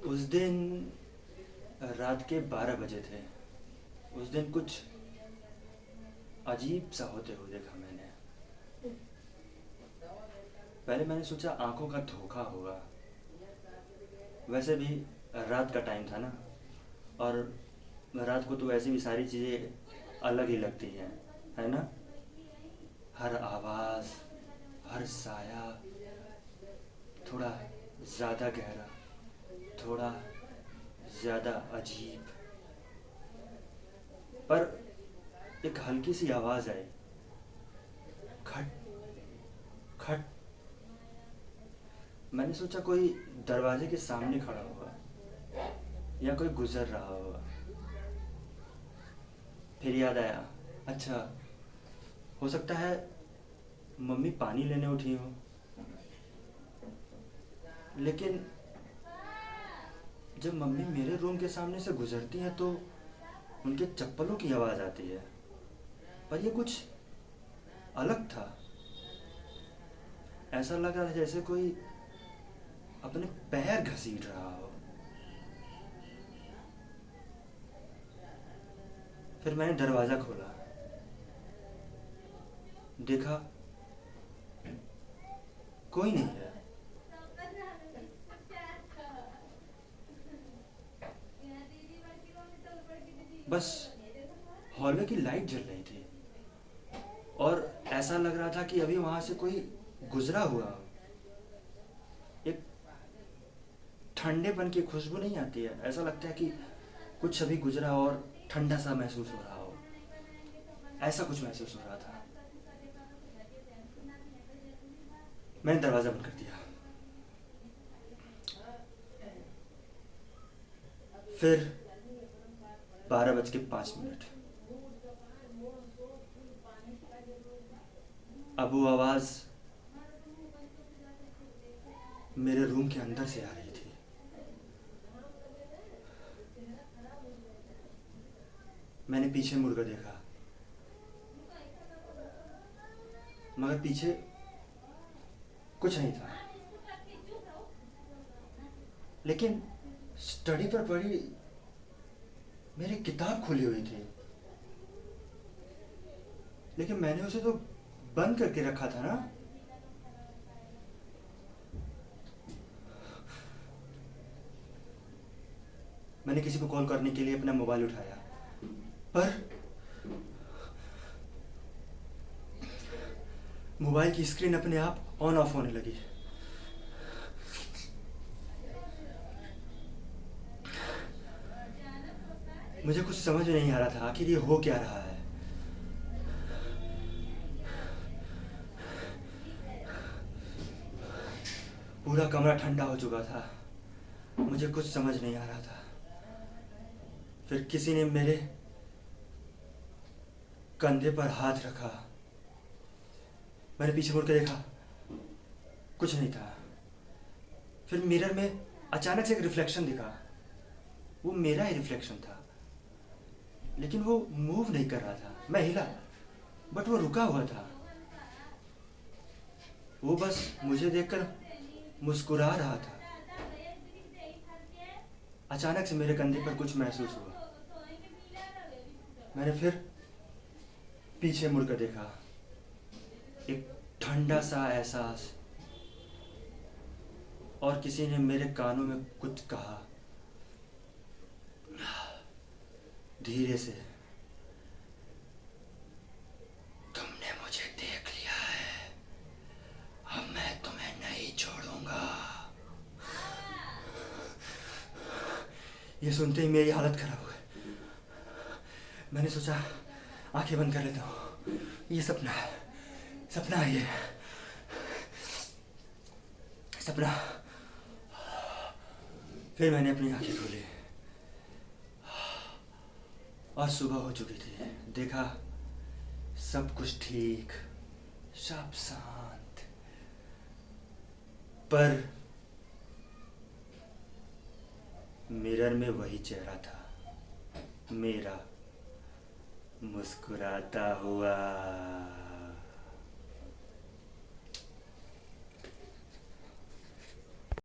उस दिन रात के 12 बजे थे। उस दिन कुछ अजीब सा होते हुए देखा मैंने। पहले मैंने सोचा आंखों का धोखा होगा। वैसे भी रात का टाइम था ना, और रात को तो वैसे भी सारी चीज़ें अलग ही लगती हैं, है ना। हर आवाज़, हर साया थोड़ा ज़्यादा गहरा, थोड़ा ज़्यादा अजीब। पर एक हल्की सी आवाज़ आई, खट खट। मैंने सोचा कोई दरवाजे के सामने खड़ा होगा या कोई गुजर रहा होगा। फिर याद आया, अच्छा, हो सकता है मम्मी पानी लेने उठी हो। लेकिन जब मम्मी मेरे रूम के सामने से गुजरती हैं तो उनके चप्पलों की आवाज़ आती है। पर ये कुछ अलग था। ऐसा लग रहा था जैसे कोई अपने पैर घसीट रहा हो। फिर मैंने दरवाज़ा खोला, देखा कोई नहीं है। बस हॉलवे की लाइट जल रही थी और ऐसा लग रहा था कि अभी वहां से कोई गुजरा हुआ। एक ठंडेपन की खुशबू नहीं आती है, ऐसा लगता है कि कुछ अभी गुजरा और ठंडा सा महसूस हो रहा हो। ऐसा कुछ महसूस हो रहा था। मैंने दरवाज़ा बंद कर दिया। फिर 12:05। अब वो आवाज़ मेरे रूम के अंदर से आ रही थी। मैंने पीछे मुड़कर देखा, मगर पीछे कुछ नहीं था। लेकिन स्टडी पर पड़ी मेरी किताब खुली हुई थी। लेकिन मैंने उसे तो बंद करके रखा था ना। मैंने किसी को कॉल करने के लिए अपना मोबाइल उठाया, पर मोबाइल की स्क्रीन अपने आप ऑन ऑफ होने लगी। मुझे कुछ समझ में नहीं आ रहा था आखिर ये हो क्या रहा है। पूरा कमरा ठंडा हो चुका था। मुझे कुछ समझ नहीं आ रहा था। फिर किसी ने मेरे कंधे पर हाथ रखा। मैंने पीछे मुड़ के देखा, कुछ नहीं था। फिर मिरर में अचानक से एक रिफ्लेक्शन दिखा। वो मेरा ही रिफ्लेक्शन था, लेकिन वो मूव नहीं कर रहा था। मैं हिला, बट वो रुका हुआ था। वो बस मुझे देखकर मुस्कुरा रहा था। अचानक से मेरे कंधे पर कुछ महसूस हुआ। मैंने फिर पीछे मुड़कर देखा। एक ठंडा सा एहसास, और किसी ने मेरे कानों में कुछ कहा धीरे से, तुमने मुझे देख लिया है, अब मैं तुम्हें नहीं छोड़ूंगा। ये सुनते ही मेरी हालत खराब हो गई। मैंने सोचा आंखें बंद कर लेता हूँ, ये सपना है, सपना है ये सपना। फिर मैंने अपनी आंखें खोली और सुबह हो चुकी थी। देखा सब कुछ ठीक, सब शांत, पर मिरर में वही चेहरा था, मेरा, मुस्कुराता हुआ।